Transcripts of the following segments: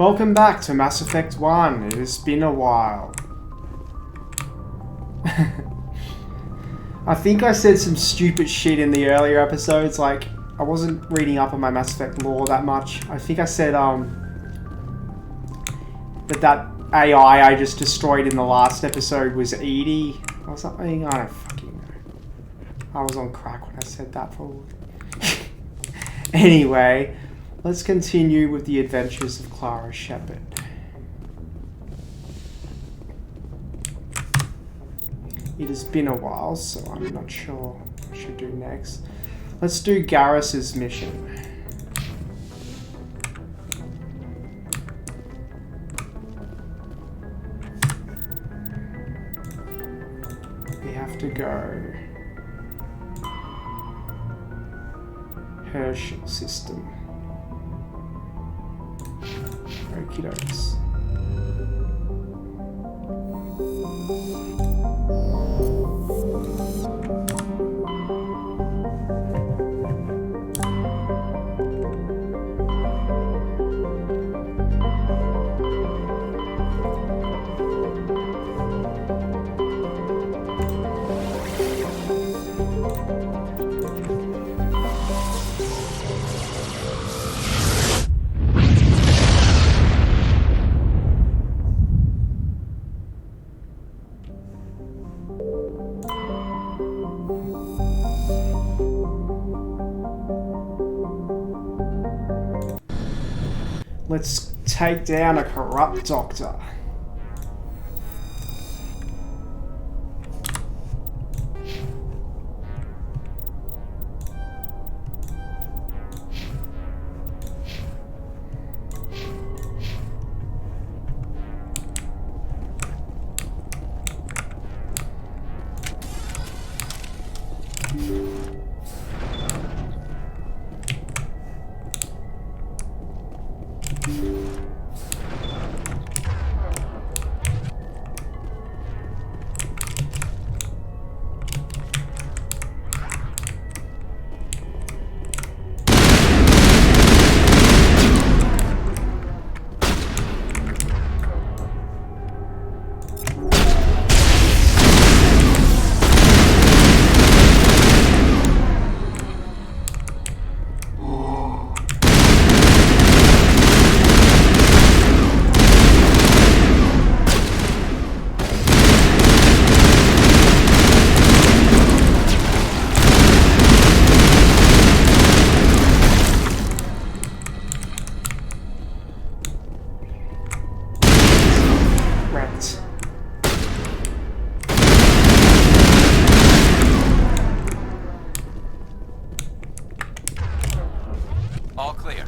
Welcome back to Mass Effect 1. It has been a while. I think I said some stupid shit in the earlier episodes, like, I wasn't reading up on my Mass Effect lore that much. I think I said, that AI I just destroyed in the last episode was Edie, or something. I don't fucking know. I was on crack when I said that, probably. Anyway, let's continue with the adventures of Clara Shepard. It has been a while, so I'm not sure what I should do next. Let's do Garrus's mission. We have to go Herschel system. Okie dokes. Let's take down a corrupt doctor. All clear.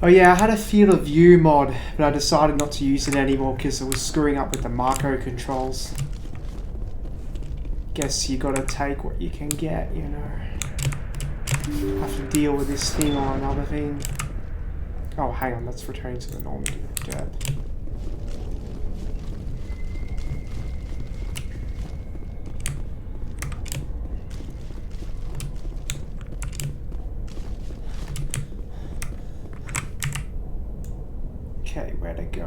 Oh yeah, I had a field of view mod, but I decided not to use it anymore because it was screwing up with the Marco controls. Guess you gotta take what you can get, you know. Have to deal with this thing or another thing. Oh, hang on, let's return to the Normandy. Dead. Okay, where to go?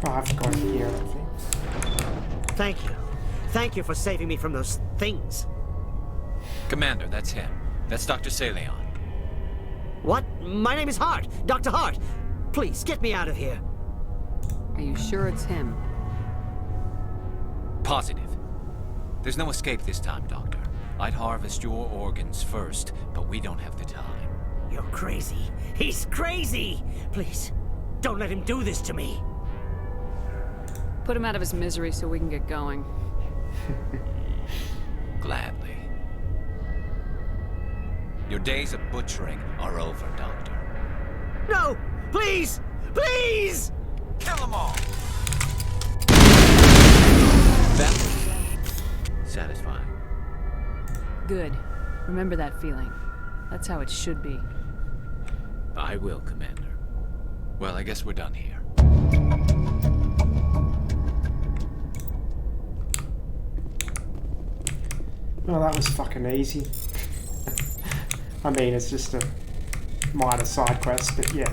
Oh, I have to go in here, I think. Thank you. Thank you for saving me from those things. Commander, that's him. That's Dr. Salarian. What? My name is Hart. Dr. Hart. Please, get me out of here. Are you sure it's him? Positive. There's no escape this time, Doctor. I'd harvest your organs first, but we don't have the time. You're crazy. He's crazy! Please, don't let him do this to me. Put him out of his misery so we can get going. Gladly. Your days of butchering are over, Doctor. No! Please! Please! Kill them all! That was satisfying. Good. Remember that feeling. That's how it should be. I will, Commander. Well, I guess we're done here. Well, that was fucking easy. I mean, it's just a minor side quest, but yeah.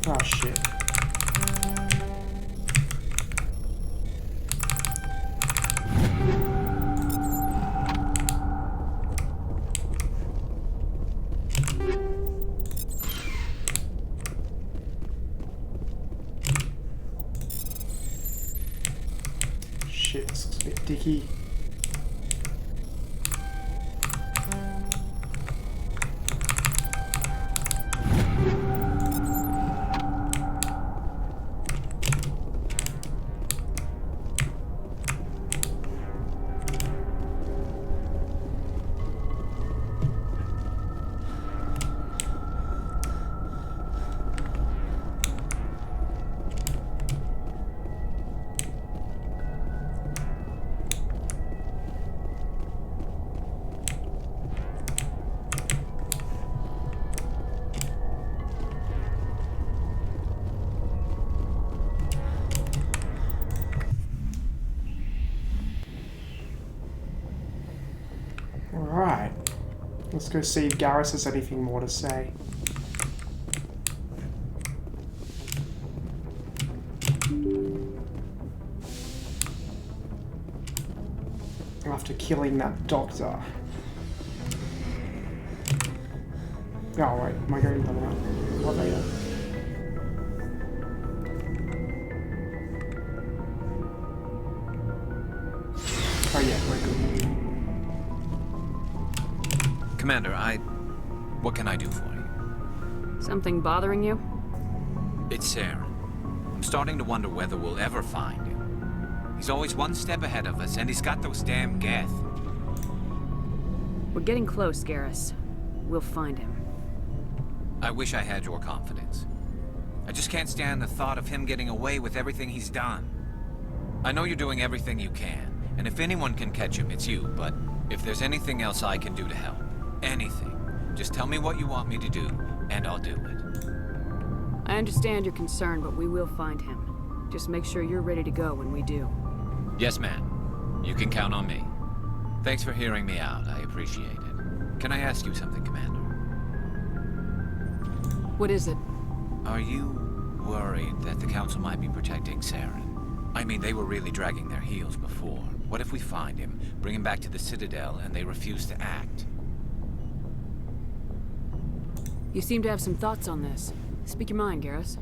Oh shit. Shit, this looks a bit dicky. Alright, let's go see if Garrus has anything more to say. After killing that doctor. Oh wait, am I going down the elevator? Oh yeah, we're good. Commander, what can I do for you? Something bothering you? It's Saren. I'm starting to wonder whether we'll ever find him. He's always one step ahead of us, and he's got those damn Geth. We're getting close, Garrus. We'll find him. I wish I had your confidence. I just can't stand the thought of him getting away with everything he's done. I know you're doing everything you can, and if anyone can catch him, it's you, but if there's anything else I can do to help, anything, just tell me what you want me to do, and I'll do it. I understand your concern, but we will find him. Just make sure you're ready to go when we do. Yes, ma'am. You can count on me. Thanks for hearing me out. I appreciate it. Can I ask you something, Commander? What is it? Are you worried that the Council might be protecting Saren? I mean, they were really dragging their heels before. What if we find him, bring him back to the Citadel, and they refuse to act? You seem to have some thoughts on this. Speak your mind, Garrus.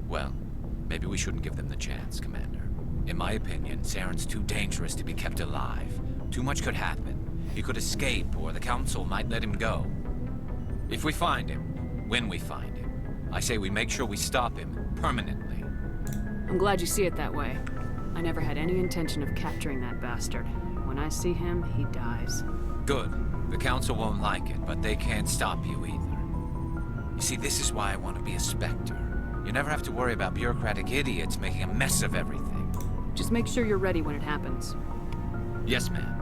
Well, maybe we shouldn't give them the chance, Commander. In my opinion, Saren's too dangerous to be kept alive. Too much could happen. He could escape, or the Council might let him go. If we find him, when we find him, I say we make sure we stop him permanently. I'm glad you see it that way. I never had any intention of capturing that bastard. When I see him, he dies. Good. The Council won't like it, but they can't stop you either. You see, this is why I want to be a Spectre. You never have to worry about bureaucratic idiots making a mess of everything. Just make sure you're ready when it happens. Yes, ma'am.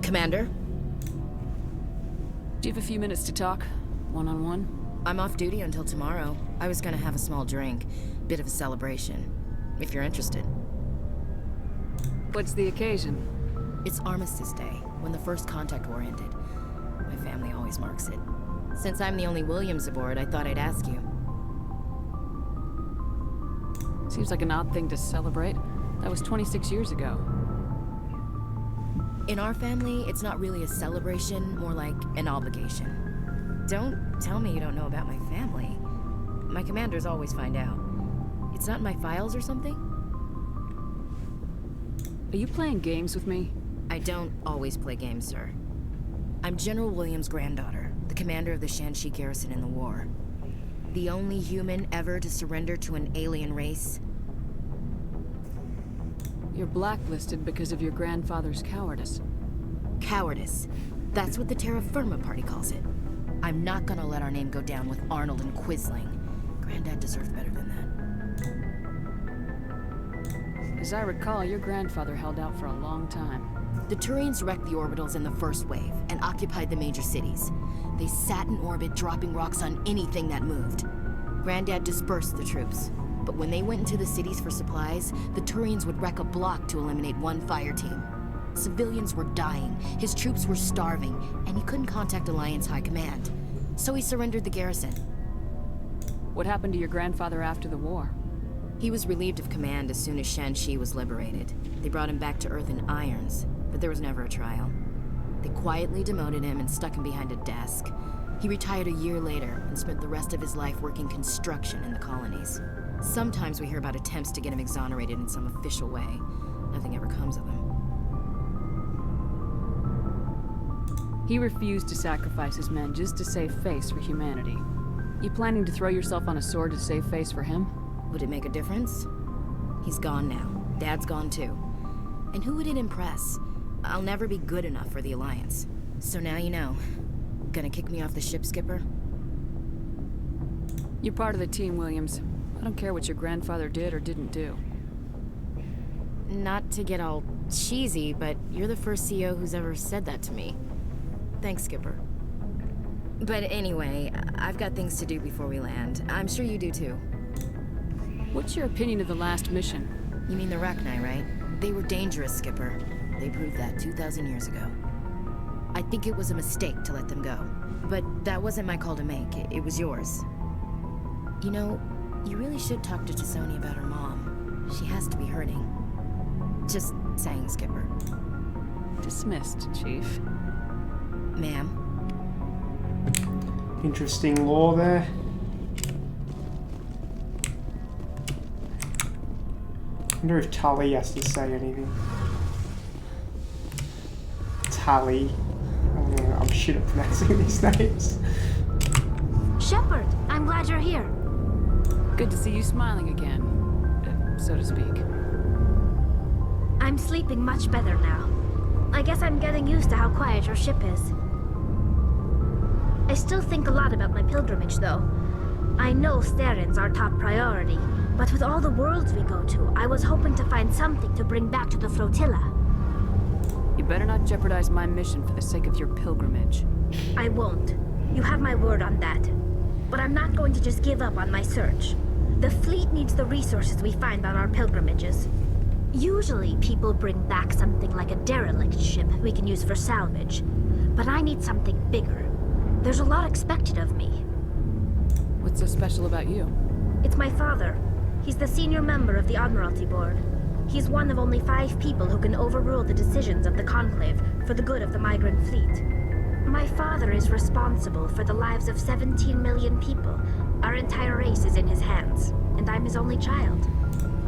Commander? Do you have a few minutes to talk? One-on-one? I'm off duty until tomorrow. I was gonna have a small drink. Bit of a celebration. If you're interested. What's the occasion? It's Armistice Day, when the First Contact War ended. My family always marks it. Since I'm the only Williams aboard, I thought I'd ask you. Seems like an odd thing to celebrate. That was 26 years ago. In our family, it's not really a celebration, more like an obligation. Don't tell me you don't know about my family. My commanders always find out. It's not in my files or something? Are you playing games with me? I don't always play games, sir. I'm General Williams' granddaughter, the commander of the Shanxi garrison in the war. The only human ever to surrender to an alien race. You're blacklisted because of your grandfather's cowardice. Cowardice. That's what the Terra Firma Party calls it. I'm not gonna let our name go down with Arnold and Quisling. Granddad deserved better than that. As I recall, your grandfather held out for a long time. The Turians wrecked the orbitals in the first wave and occupied the major cities. They sat in orbit, dropping rocks on anything that moved. Granddad dispersed the troops. But when they went into the cities for supplies, the Turians would wreck a block to eliminate one fire team. Civilians were dying, his troops were starving, and he couldn't contact Alliance High Command. So he surrendered the garrison. What happened to your grandfather after the war? He was relieved of command as soon as Shanxi was liberated. They brought him back to Earth in irons, but there was never a trial. They quietly demoted him and stuck him behind a desk. He retired a year later and spent the rest of his life working construction in the colonies. Sometimes we hear about attempts to get him exonerated in some official way. Nothing ever comes of him. He refused to sacrifice his men just to save face for humanity. You planning to throw yourself on a sword to save face for him? Would it make a difference? He's gone now. Dad's gone too. And who would it impress? I'll never be good enough for the Alliance. So now you know. Gonna kick me off the ship, Skipper? You're part of the team, Williams. I don't care what your grandfather did or didn't do. Not to get all cheesy, but you're the first CEO who's ever said that to me. Thanks, Skipper. But anyway, I've got things to do before we land. I'm sure you do too. What's your opinion of the last mission? You mean the Rachni, right? They were dangerous, Skipper. They proved that 2,000 years ago. I think it was a mistake to let them go. But that wasn't my call to make. It was yours. You know, you really should talk to T'Soni about her mom. She has to be hurting. Just saying, Skipper. Dismissed, Chief. Ma'am? Interesting lore there. I wonder if Tully has to say anything. Tully. I'm shit at pronouncing these names. Shepard, I'm glad you're here. Good to see you smiling again, so to speak. I'm sleeping much better now. I guess I'm getting used to how quiet your ship is. I still think a lot about my pilgrimage, though. I know Starin's our top priority, but with all the worlds we go to, I was hoping to find something to bring back to the flotilla. You better not jeopardize my mission for the sake of your pilgrimage. I won't. You have my word on that. But I'm not going to just give up on my search. The fleet needs the resources we find on our pilgrimages. Usually, people bring back something like a derelict ship we can use for salvage. But I need something bigger. There's a lot expected of me. What's so special about you? It's my father. He's the senior member of the Admiralty Board. He's one of only 5 people who can overrule the decisions of the Conclave for the good of the migrant fleet. My father is responsible for the lives of 17 million people. Our entire race is in his hands, and I'm his only child.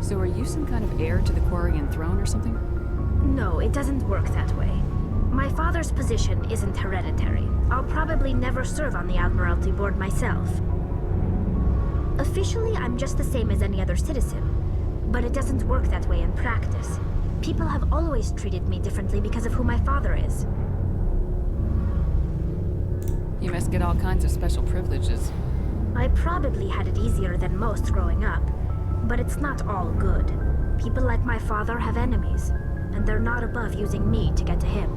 So are you some kind of heir to the Quarian throne or something? No, it doesn't work that way. My father's position isn't hereditary. I'll probably never serve on the Admiralty Board myself. Officially, I'm just the same as any other citizen. But it doesn't work that way in practice. People have always treated me differently because of who my father is. You must get all kinds of special privileges. I probably had it easier than most growing up. But it's not all good. People like my father have enemies, and they're not above using me to get to him.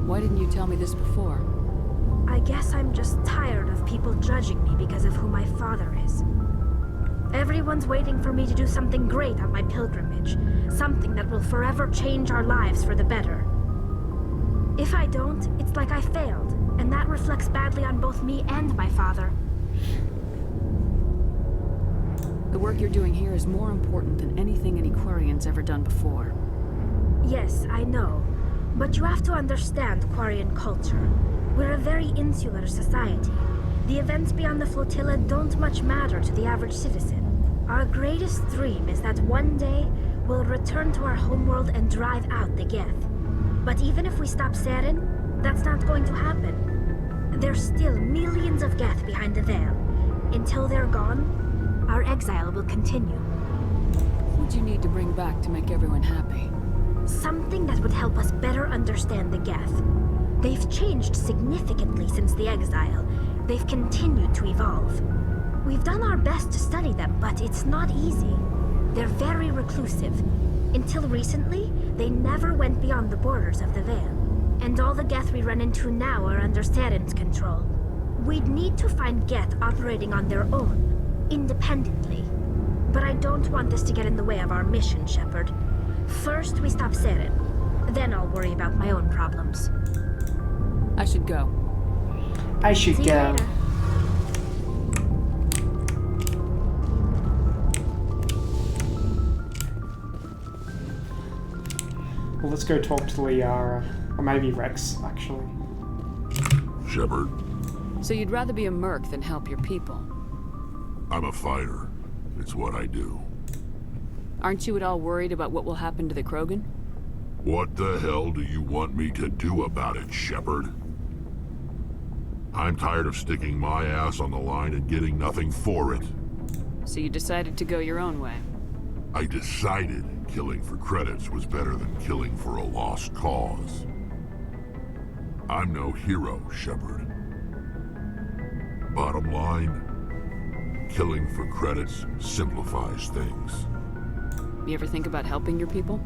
Why didn't you tell me this before? I guess I'm just tired of people judging me because of who my father is. Everyone's waiting for me to do something great on my pilgrimage, something that will forever change our lives for the better. If I don't, it's like I failed, And that reflects badly on both me and my father. The work you're doing here is more important than anything any Quarian's ever done before. Yes, I know. But you have to understand Quarian culture. We're a very insular society. The events beyond the flotilla don't much matter to the average citizen. Our greatest dream is that one day we'll return to our homeworld and drive out the Geth. But even if we stop Saren, that's not going to happen. There's still millions of Geth behind the veil. Until they're gone, our exile will continue. What do you need to bring back to make everyone happy? Something that would help us better understand the Geth. They've changed significantly since the exile. They've continued to evolve. We've done our best to study them, but it's not easy. They're very reclusive. Until recently, they never went beyond the borders of the Veil. And all the Geth we run into now are under Saren's control. We'd need to find Geth operating on their own, independently. But I don't want this to get in the way of our mission, Shepard. First, we stop Saren. Then I'll worry about my own problems. I should go. I should See you go. later. Well, let's go talk to Liara. Or maybe Rex, actually. Shepard, So you'd rather be a merc than help your people? I'm a fighter. It's what I do. Aren't you at all worried about what will happen to the Krogan? What the hell do you want me to do about it, Shepard? I'm tired of sticking my ass on the line and getting nothing for it. So you decided to go your own way? I decided killing for credits was better than killing for a lost cause. I'm no hero, Shepard. Bottom line, killing for credits simplifies things. You ever think about helping your people?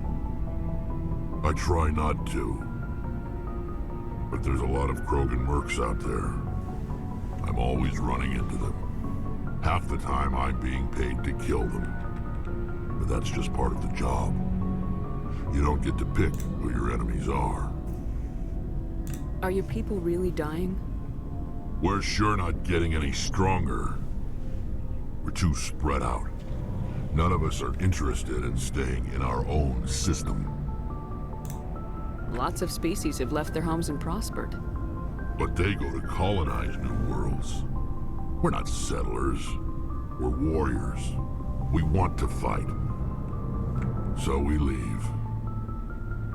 I try not to. But there's a lot of Krogan mercs out there. I'm always running into them. Half the time I'm being paid to kill them. But that's just part of the job. You don't get to pick who your enemies are. Are your people really dying? We're sure not getting any stronger. We're too spread out. None of us are interested in staying in our own system. Lots of species have left their homes and prospered. But they go to colonize new worlds. We're not settlers. We're warriors. We want to fight. So we leave.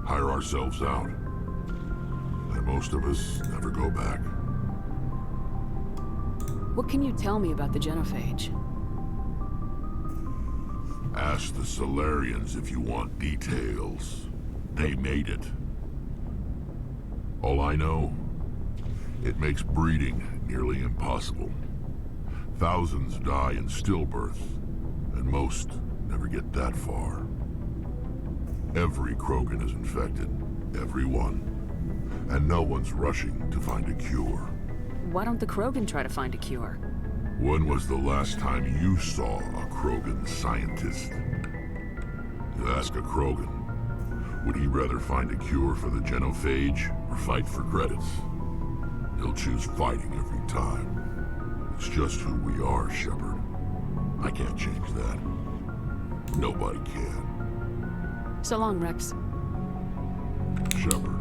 Hire ourselves out. And most of us never go back. What can you tell me about the Genophage? Ask the Salarians if you want details. They made it. All I know, it makes breeding nearly impossible. Thousands die in stillbirth, and most never get that far. Every Krogan is infected, every one. And no one's rushing to find a cure. Why don't the Krogan try to find a cure? When was the last time you saw a Krogan scientist? You ask a Krogan, would he rather find a cure for the Genophage or fight for credits? He'll choose fighting every time. It's just who we are, Shepard. I can't change that. Nobody can. So long, Rex. Shepard.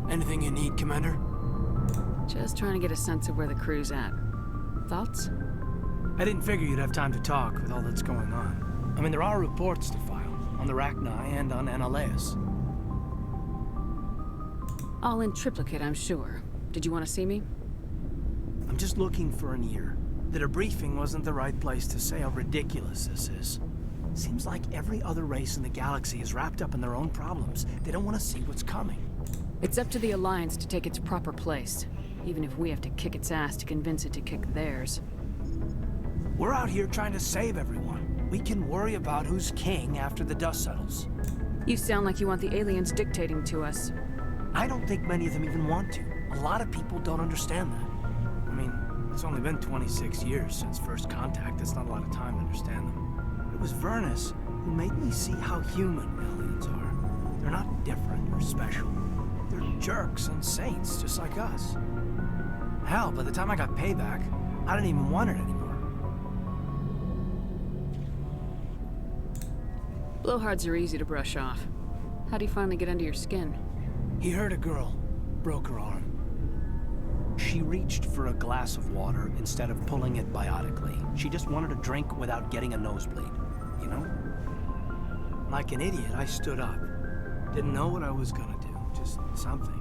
Anything you need, Commander? Just trying to get a sense of where the crew's at. Thoughts? I didn't figure you'd have time to talk with all that's going on. I mean, there are reports to file, on the Rachni and on Annaleus. All in triplicate, I'm sure. Did you want to see me? I'm just looking for an ear. The debriefing wasn't the right place to say how ridiculous this is. Seems like every other race in the galaxy is wrapped up in their own problems. They don't want to see what's coming. It's up to the Alliance to take its proper place, even if we have to kick its ass to convince it to kick theirs. We're out here trying to save everyone. We can worry about who's king after the dust settles. You sound like you want the aliens dictating to us. I don't think many of them even want to. A lot of people don't understand that. I mean, it's only been 26 years since first contact. That's not a lot of time to understand them. It was Vernus who made me see how human aliens are. They're not different or special. They're jerks and saints, just like us. Hell, by the time I got payback, I didn't even want it anymore. Blowhards are easy to brush off. How'd he finally get under your skin? He hurt a girl, broke her arm. She reached for a glass of water instead of pulling it biotically. She just wanted a drink without getting a nosebleed, you know? Like an idiot, I stood up. Didn't know what I was gonna do, just something.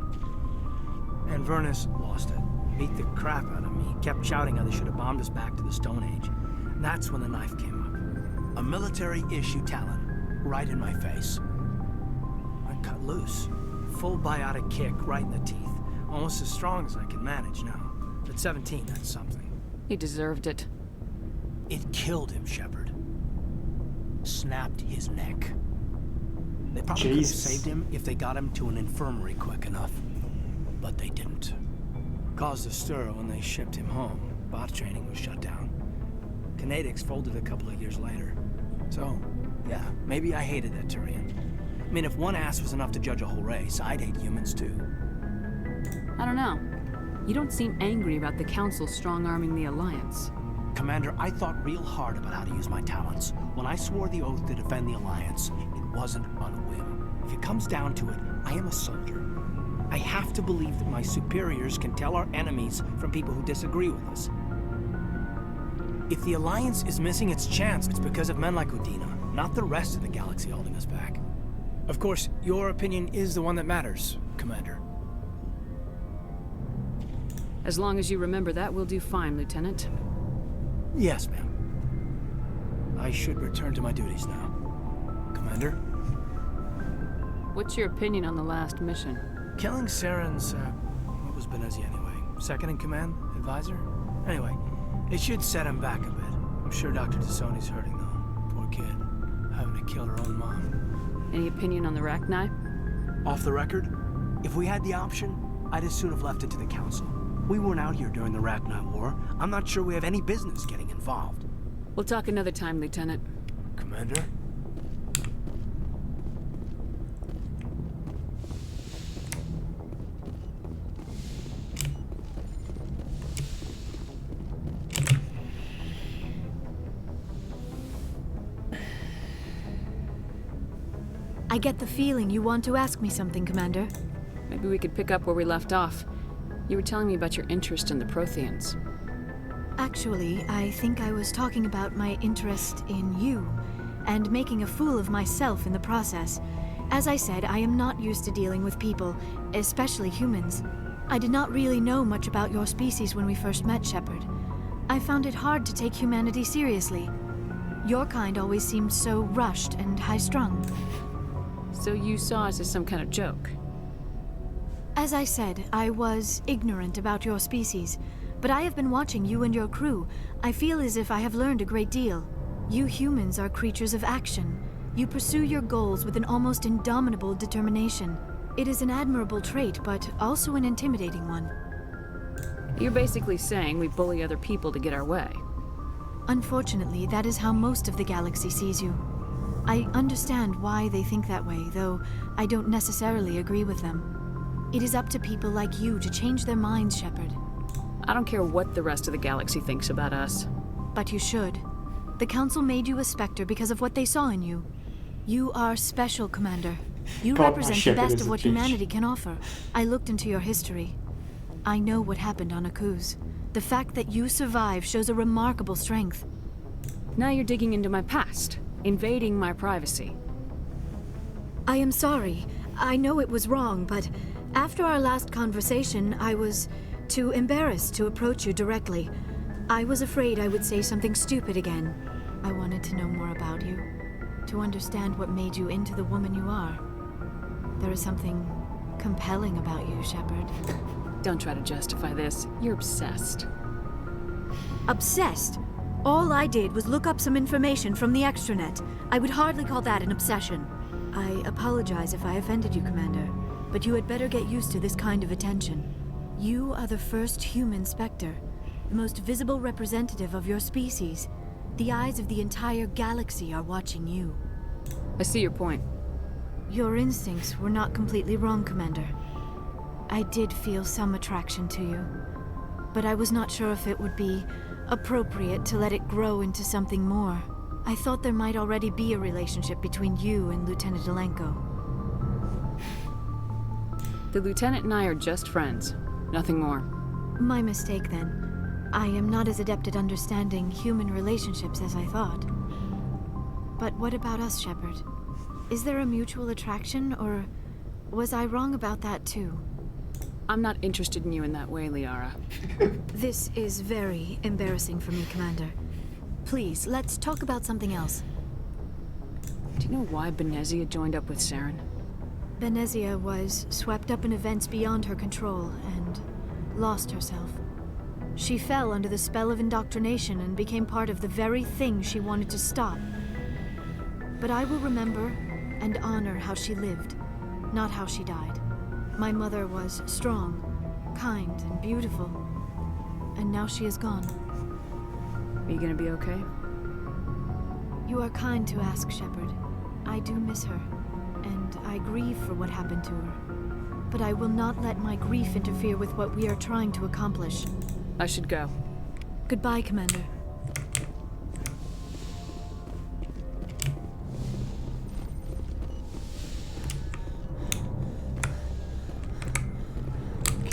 And Vernus lost it. Beat the crap out of me. Kept shouting how they should have bombed us back to the Stone Age. And that's when the knife came up. A military-issue talon. Right in my face. I cut loose. Full biotic kick right in the teeth. Almost as strong as I can manage now. At 17, that's something. He deserved it. It killed him, Shepard. Snapped his neck. They probably could have saved him if they got him to an infirmary quick enough. But they didn't. Caused a stir when they shipped him home. Bot training was shut down. Kinetics folded a couple of years later. So, yeah, maybe I hated that Turian. I mean, if one ass was enough to judge a whole race, I'd hate humans too. I don't know. You don't seem angry about the Council strong-arming the Alliance. Commander, I thought real hard about how to use my talents. When I swore the oath to defend the Alliance, it wasn't on a whim. If it comes down to it, I am a soldier. I have to believe that my superiors can tell our enemies from people who disagree with us. If the Alliance is missing its chance, it's because of men like Udina, not the rest of the galaxy holding us back. Of course, your opinion is the one that matters, Commander. As long as you remember that, we'll do fine, Lieutenant. Yes, ma'am. I should return to my duties now. Commander? What's your opinion on the last mission? Killing Saren's, what was Benezi anyway? Second in command? Advisor? Anyway, it should set him back a bit. I'm sure Dr. Tassoni's hurting, though. Poor kid. Having to kill her own mom. Any opinion on the Rachni? Off the record, if we had the option, I'd as soon have left it to the Council. We weren't out here during the Rachni War. I'm not sure we have any business getting involved. We'll talk another time, Lieutenant. Commander? I get the feeling you want to ask me something, Commander. Maybe we could pick up where we left off. You were telling me about your interest in the Protheans. Actually, I think I was talking about my interest in you, and making a fool of myself in the process. As I said, I am not used to dealing with people, especially humans. I did not really know much about your species when we first met, Shepard. I found it hard to take humanity seriously. Your kind always seemed so rushed and high-strung. So you saw us as some kind of joke? As I said, I was ignorant about your species, but I have been watching you and your crew. I feel as if I have learned a great deal. You humans are creatures of action. You pursue your goals with an almost indomitable determination. It is an admirable trait, but also an intimidating one. You're basically saying we bully other people to get our way. Unfortunately, that is how most of the galaxy sees you. I understand why they think that way, though I don't necessarily agree with them. It is up to people like you to change their minds, Shepard. I don't care what the rest of the galaxy thinks about us. But you should. The Council made you a Spectre because of what they saw in you. You are special, Commander. You represent the best of what humanity can offer. I looked into your history. I know what happened on Akuz. The fact that you survived shows a remarkable strength. Now you're digging into my past, invading my privacy. I am sorry. I know it was wrong, but after our last conversation, I was too embarrassed to approach you directly. I was afraid I would say something stupid again. I wanted to know more about you, to understand what made you into the woman you are. There is something compelling about you, Shepard. Don't try to justify this. You're obsessed. Obsessed? All I did was look up some information from the extranet. I would hardly call that an obsession. I apologize if I offended you, Commander, but you had better get used to this kind of attention. You are the first human Spectre, the most visible representative of your species. The eyes of the entire galaxy are watching you. I see your point. Your instincts were not completely wrong, Commander. I did feel some attraction to you, but I was not sure if it would be appropriate to let it grow into something more. I thought there might already be a relationship between you and Lieutenant Alenko. The Lieutenant and I are just friends. Nothing more. My mistake, then. I am not as adept at understanding human relationships as I thought. But what about us, Shepard? Is there a mutual attraction, or was I wrong about that too? I'm not interested in you in that way, Liara. This is very embarrassing for me, Commander. Please, let's talk about something else. Do you know why Benezia joined up with Saren? Benezia was swept up in events beyond her control and lost herself. She fell under the spell of indoctrination and became part of the very thing she wanted to stop. But I will remember and honor how she lived, not how she died. My mother was strong, kind, and beautiful, and now she is gone. Are you gonna be okay? You are kind to ask, Shepard. I do miss her, and I grieve for what happened to her. But I will not let my grief interfere with what we are trying to accomplish. I should go. Goodbye, Commander.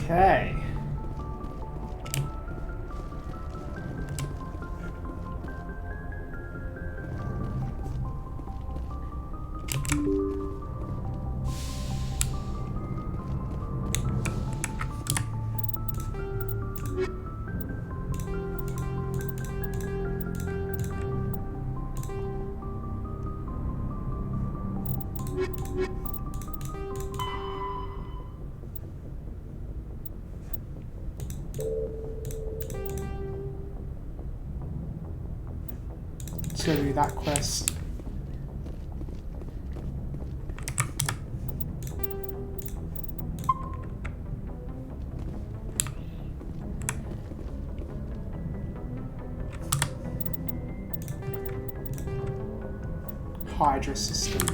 Okay. Let's go do that quest. Hydra system.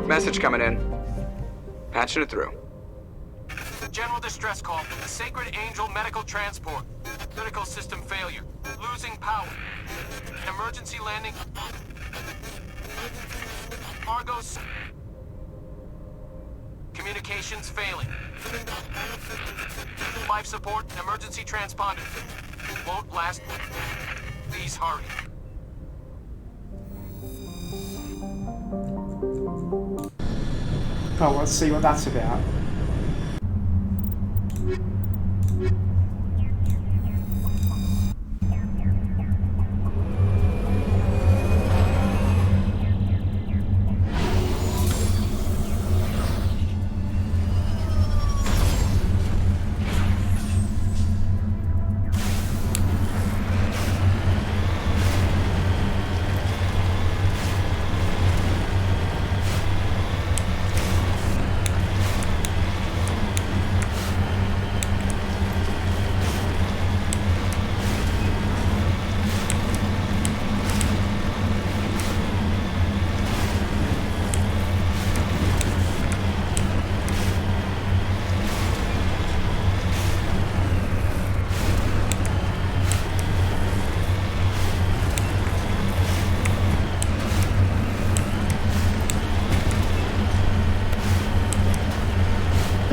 Message coming in. Patching it through. General distress call. Sacred Angel medical transport. Critical system failure. Losing power. Emergency landing. Argos. Communications failing. Life support. Emergency transponder. Won't last. Please hurry. Oh, let's see what that's about.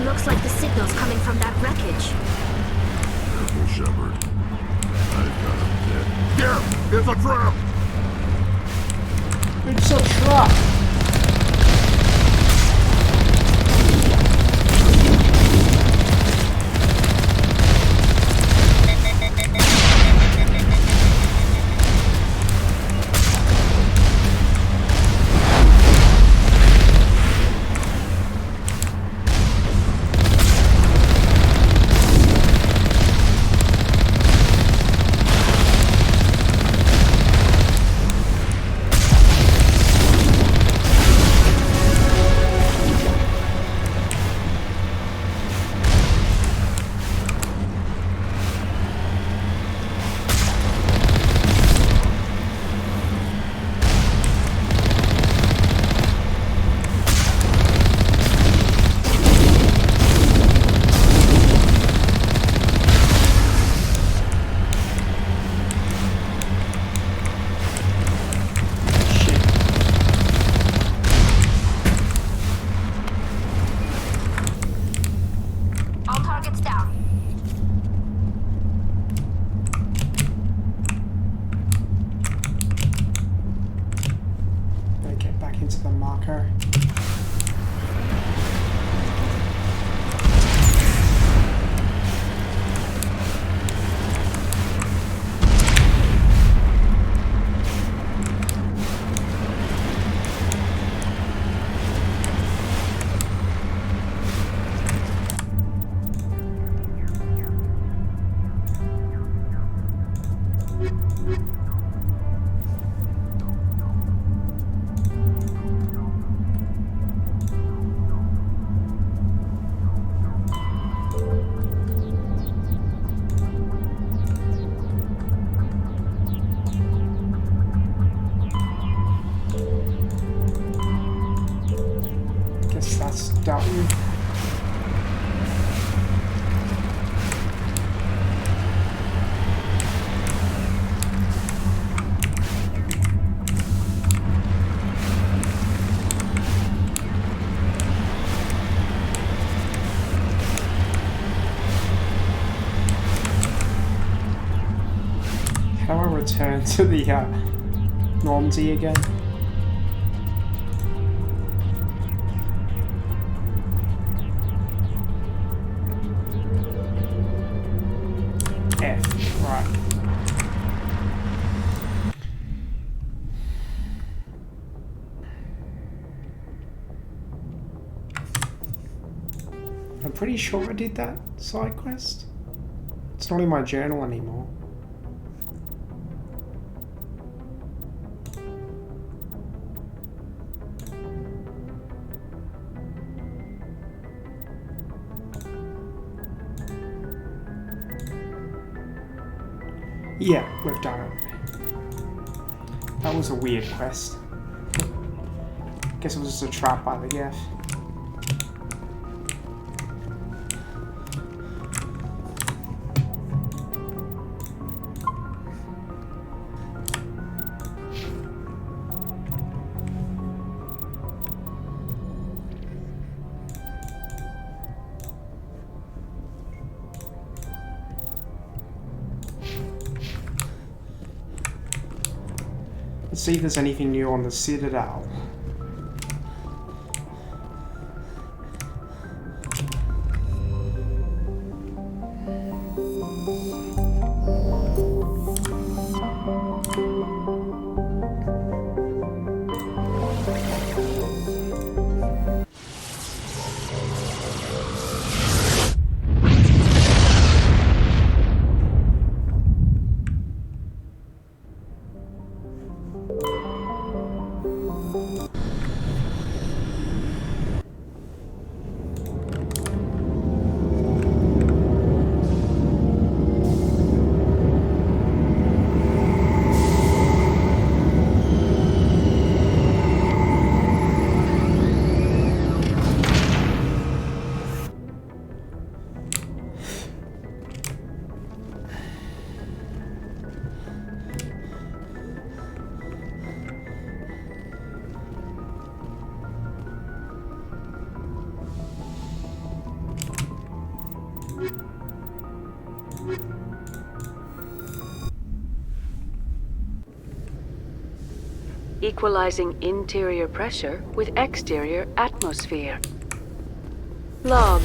Looks like the signal's coming from that wreckage. Careful, Shepard. I've got him dead. Here! It's a trap! It's a trap! W. How do I return to the Normandy again? F, right. I'm pretty sure I did that side quest. It's not in my journal anymore. Yeah, we've done it. That was a weird quest. Guess it was just a trap by the Geth. Let's see if there's anything new on the Citadel. Equalizing interior pressure with exterior atmosphere. Logged.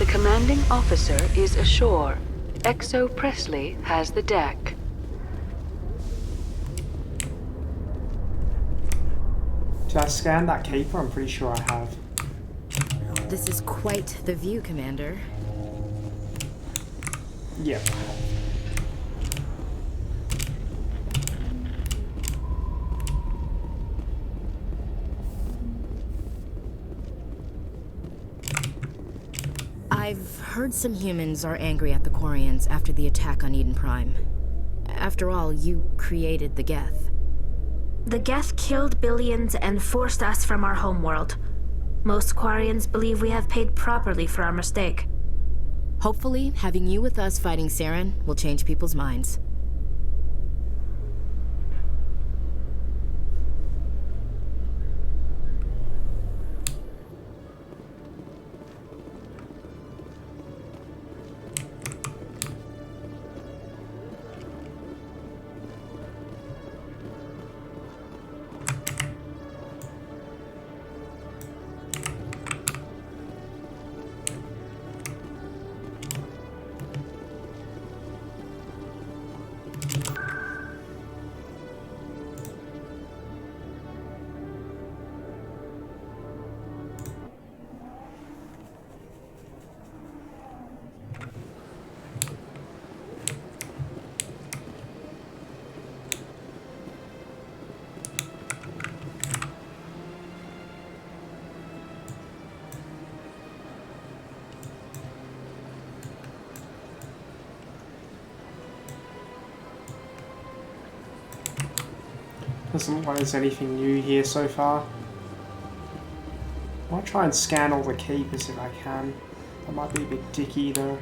The commanding officer is ashore. Exo Presley has the deck. Did I scan that keeper? I'm pretty sure I have. This is quite the view, Commander. Yep. I've heard some humans are angry at the Quarians after the attack on Eden Prime. After all, you created the Geth. The Geth killed billions and forced us from our homeworld. Most Quarians believe we have paid properly for our mistake. Hopefully, having you with us fighting Saren will change people's minds. Doesn't look like there's anything new here so far. I'll try and scan all the keepers if I can. That might be a bit dicky though.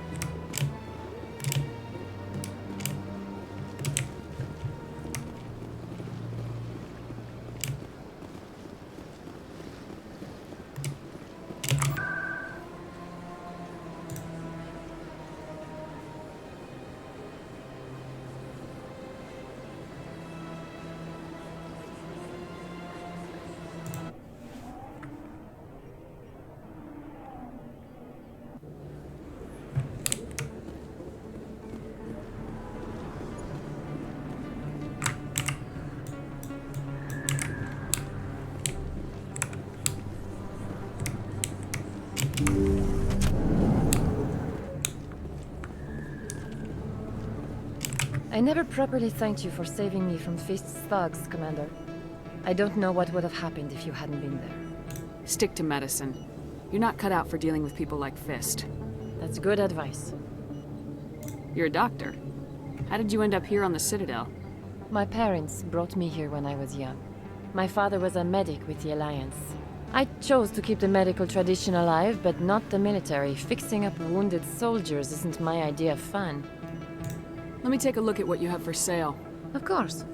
I never properly thanked you for saving me from Feast's thugs, Commander. I don't know what would have happened if you hadn't been there. Stick to medicine. You're not cut out for dealing with people like Fist. That's good advice. You're a doctor. How did you end up here on the Citadel? My parents brought me here when I was young. My father was a medic with the Alliance. I chose to keep the medical tradition alive, but not the military. Fixing up wounded soldiers isn't my idea of fun. Let me take a look at what you have for sale. Of course.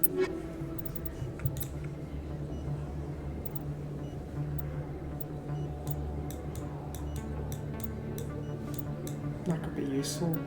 That could be useful.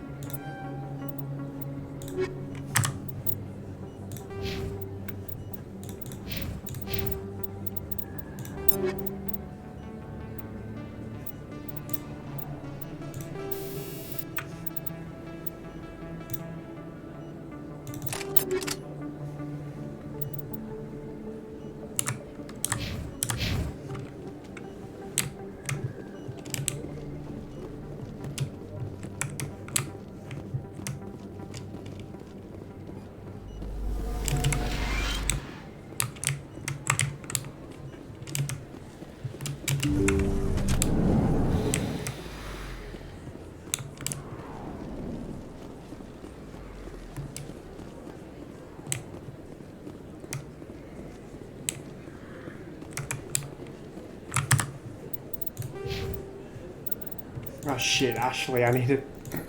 Oh shit, Ashley, I need to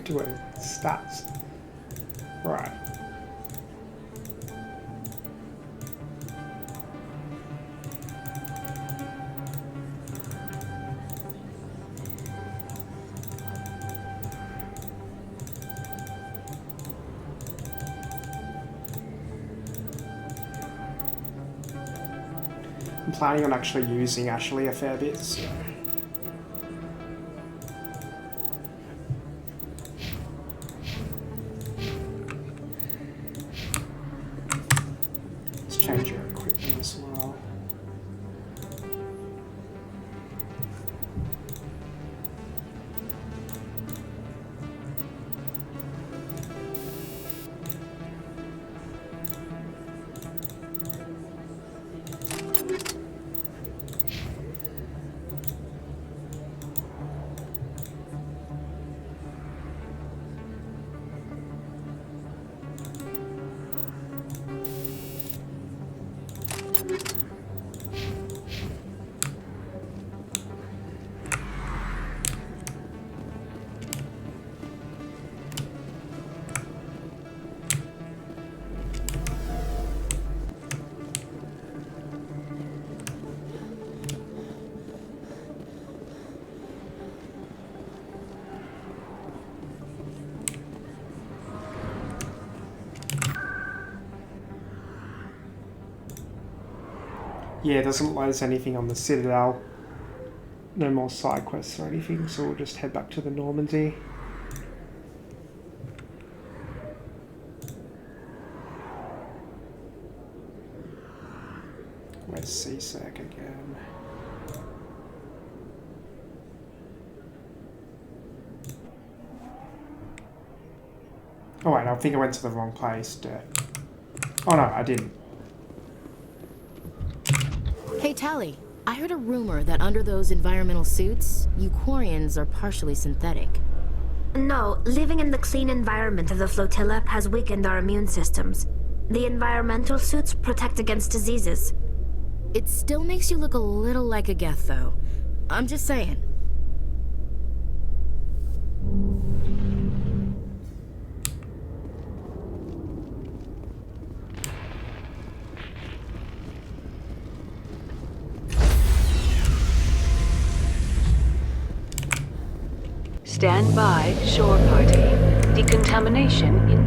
do a stats. Right. I'm planning on actually using Ashley a fair bit, so... Let's change your equipment as well. Yeah, it doesn't let us anything on the Citadel. No more side quests or anything, so we'll just head back to the Normandy. Where's CSEC again? Oh wait, I think I went to the wrong place. Oh no, I didn't. Hey, Tally. I heard a rumor that under those environmental suits, Euquarians are partially synthetic. No, living in the clean environment of the flotilla has weakened our immune systems. The environmental suits protect against diseases. It still makes you look a little like a Geth, though. I'm just saying. Stand by, shore party. Decontamination in...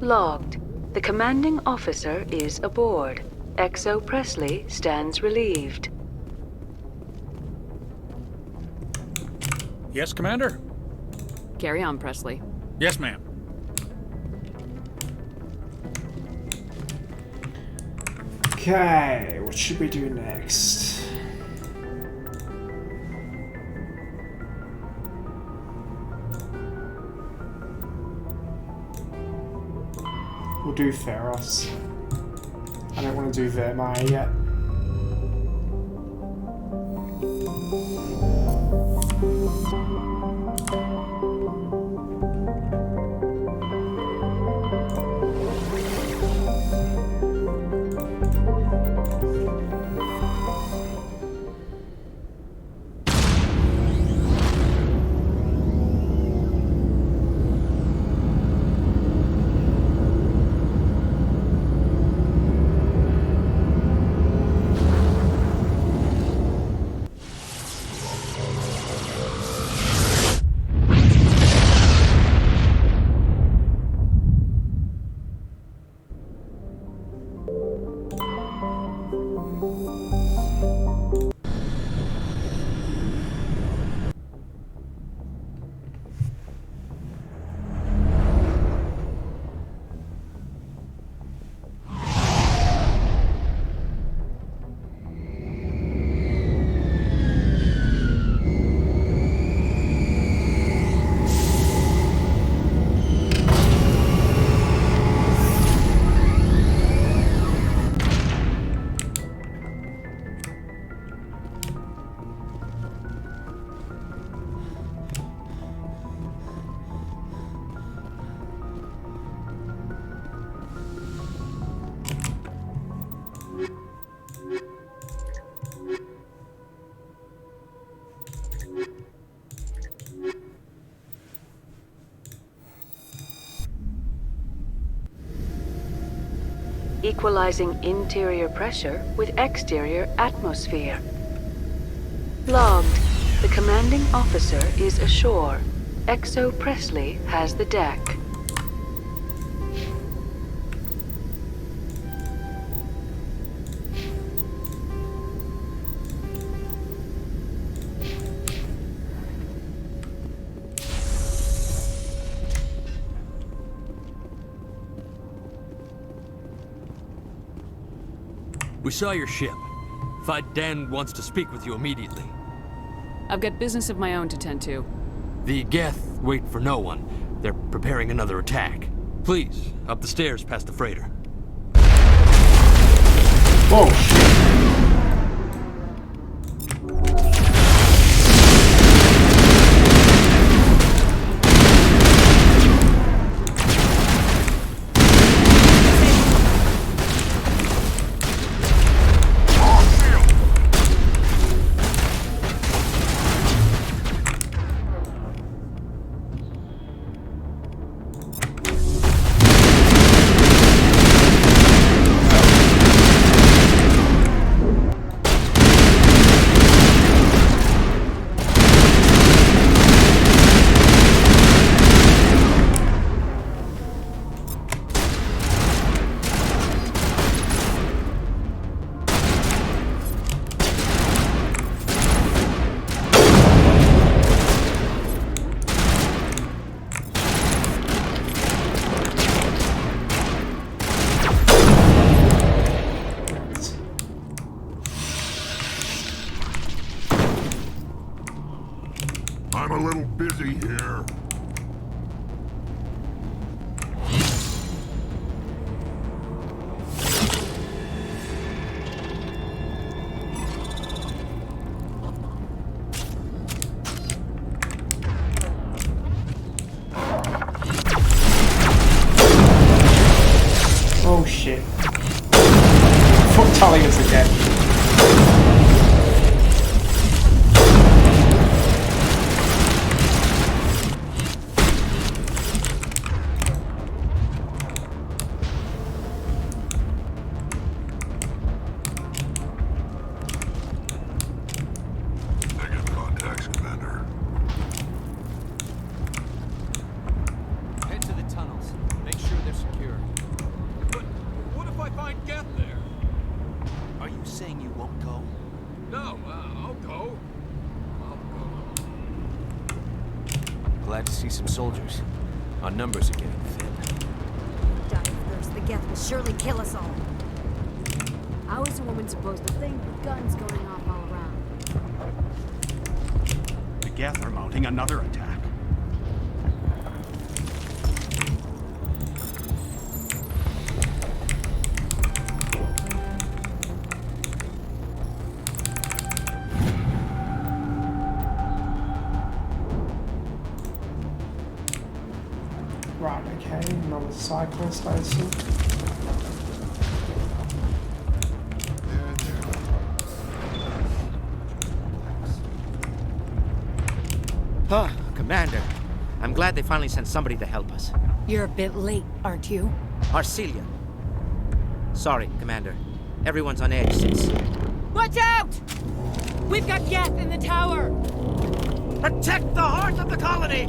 Logged. The commanding officer is aboard. XO Presley stands relieved. Yes, Commander? Carry on, Presley. Yes, ma'am. Okay, what should we do next? We'll do Feros. I don't want to do Vermeer yet. Equalizing interior pressure with exterior atmosphere. Logged. The commanding officer is ashore. XO Presley has the deck. We saw your ship. Fight Dan wants to speak with you immediately. I've got business of my own to tend to. The Geth wait for no one. They're preparing another attack. Please, up the stairs past the freighter. Whoa, shit. I'm a little busy here. Oh shit. Fuck telling us again. Glad to see some soldiers. Our numbers are getting thin. Die of thirst. The Geth will surely kill us all. How is a woman supposed to think with guns going off all around? The Geth are mounting another attack. Right, okay, another cyclist, I assume. Huh, Commander. I'm glad they finally sent somebody to help us. You're a bit late, aren't you? Arcelia. Sorry, Commander. Everyone's on edge since... Watch out! We've got Geth in the tower! Protect the heart of the colony!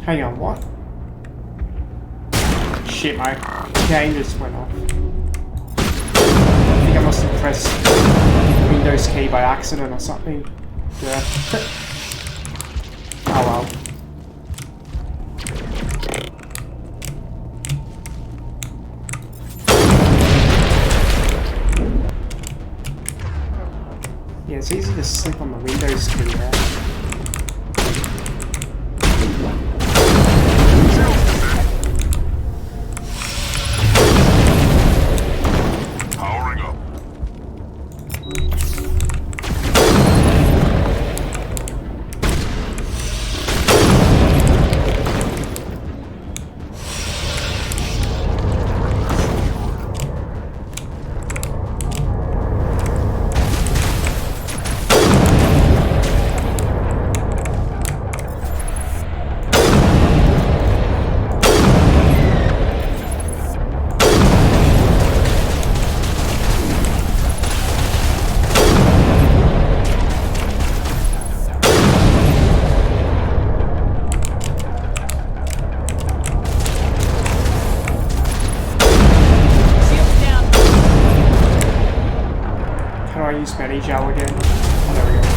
Hang on, what? Shit, my game just went off. I think I must have pressed Windows key by accident or something. Yeah. Oh well. Yeah, it's easy to slip on the Windows key there. I use Medi Gel again? Oh, there we go.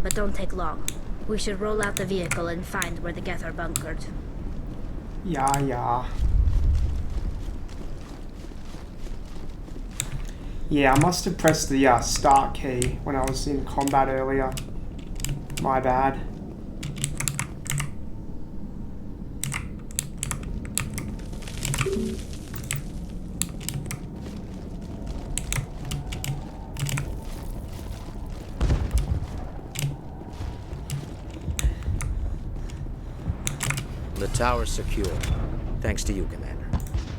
But don't take long. We should roll out the vehicle and find where the Geth are bunkered. Yeah. Yeah, I must have pressed the start key when I was in combat earlier. My bad. The tower's secure. Thanks to you, Commander.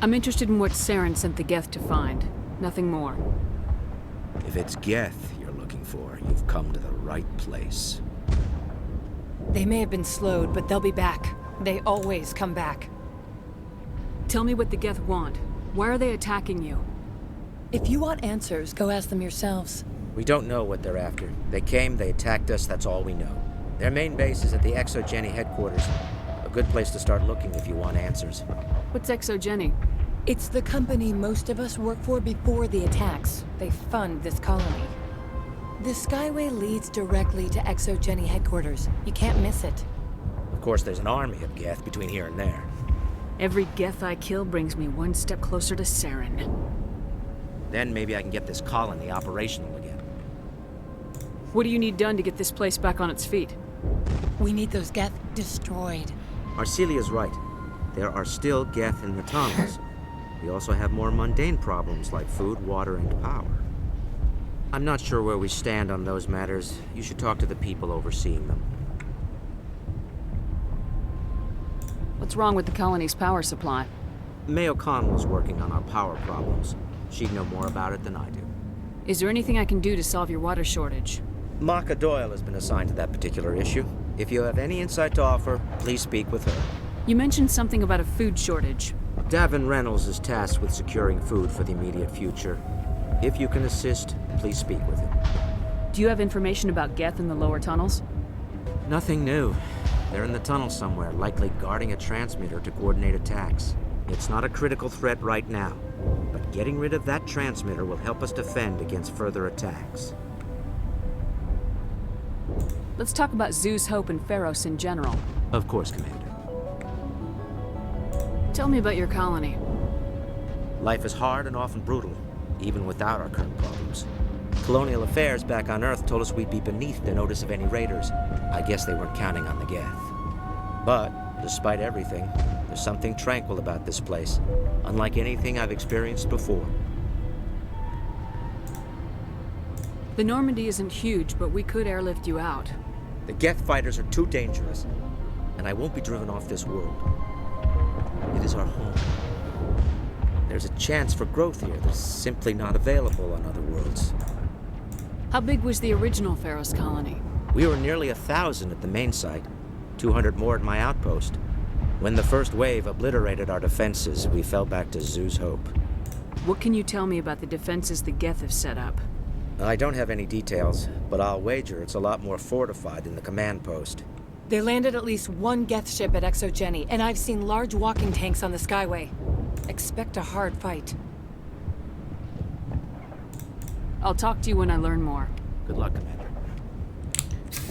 I'm interested in what Saren sent the Geth to find. Nothing more. If it's Geth you're looking for, you've come to the right place. They may have been slowed, but they'll be back. They always come back. Tell me what the Geth want. Why are they attacking you? If you want answers, go ask them yourselves. We don't know what they're after. They came, they attacked us, that's all we know. Their main base is at the Exogeny headquarters. A good place to start looking if you want answers. What's Exogeny? It's the company most of us work for before the attacks. They fund this colony. The Skyway leads directly to Exogeny headquarters. You can't miss it. Of course, there's an army of Geth between here and there. Every Geth I kill brings me one step closer to Saren. Then maybe I can get this colony operational again. What do you need done to get this place back on its feet? We need those Geth destroyed. Arcelia's right. There are still Geth in the tunnels. We also have more mundane problems like food, water, and power. I'm not sure where we stand on those matters. You should talk to the people overseeing them. What's wrong with the colony's power supply? Mayo Connell's working on our power problems. She'd know more about it than I do. Is there anything I can do to solve your water shortage? Maka Doyle has been assigned to that particular issue. If you have any insight to offer, please speak with her. You mentioned something about a food shortage. Davin Reynolds is tasked with securing food for the immediate future. If you can assist, please speak with him. Do you have information about Geth in the lower tunnels? Nothing new. They're in the tunnel somewhere, likely guarding a transmitter to coordinate attacks. It's not a critical threat right now, but getting rid of that transmitter will help us defend against further attacks. Let's talk about Zeus, Hope, and Feros in general. Of course, Commander. Tell me about your colony. Life is hard and often brutal, even without our current problems. Colonial affairs back on Earth told us we'd be beneath the notice of any raiders. I guess they weren't counting on the Geth. But, despite everything, there's something tranquil about this place, unlike anything I've experienced before. The Normandy isn't huge, but we could airlift you out. The Geth fighters are too dangerous, and I won't be driven off this world. It is our home. There's a chance for growth here that's simply not available on other worlds. How big was the original Feros colony? We were nearly 1,000 at the main site, 200 more at my outpost. When the first wave obliterated our defenses, we fell back to Zeus Hope. What can you tell me about the defenses the Geth have set up? I don't have any details, but I'll wager it's a lot more fortified than the command post. They landed at least one Geth ship at Exogeny, and I've seen large walking tanks on the Skyway. Expect a hard fight. I'll talk to you when I learn more. Good luck, Commander.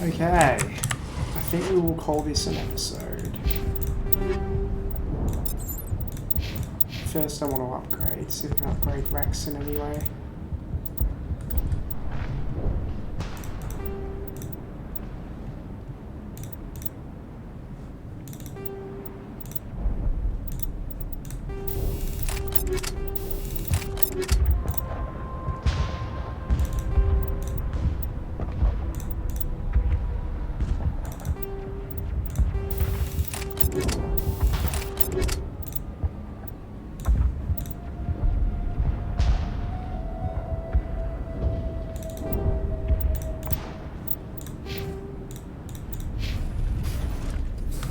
Okay. I think we will call this an episode. First I want to upgrade, see if we can upgrade Rex in any way.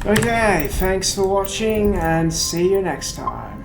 Okay, thanks for watching and see you next time.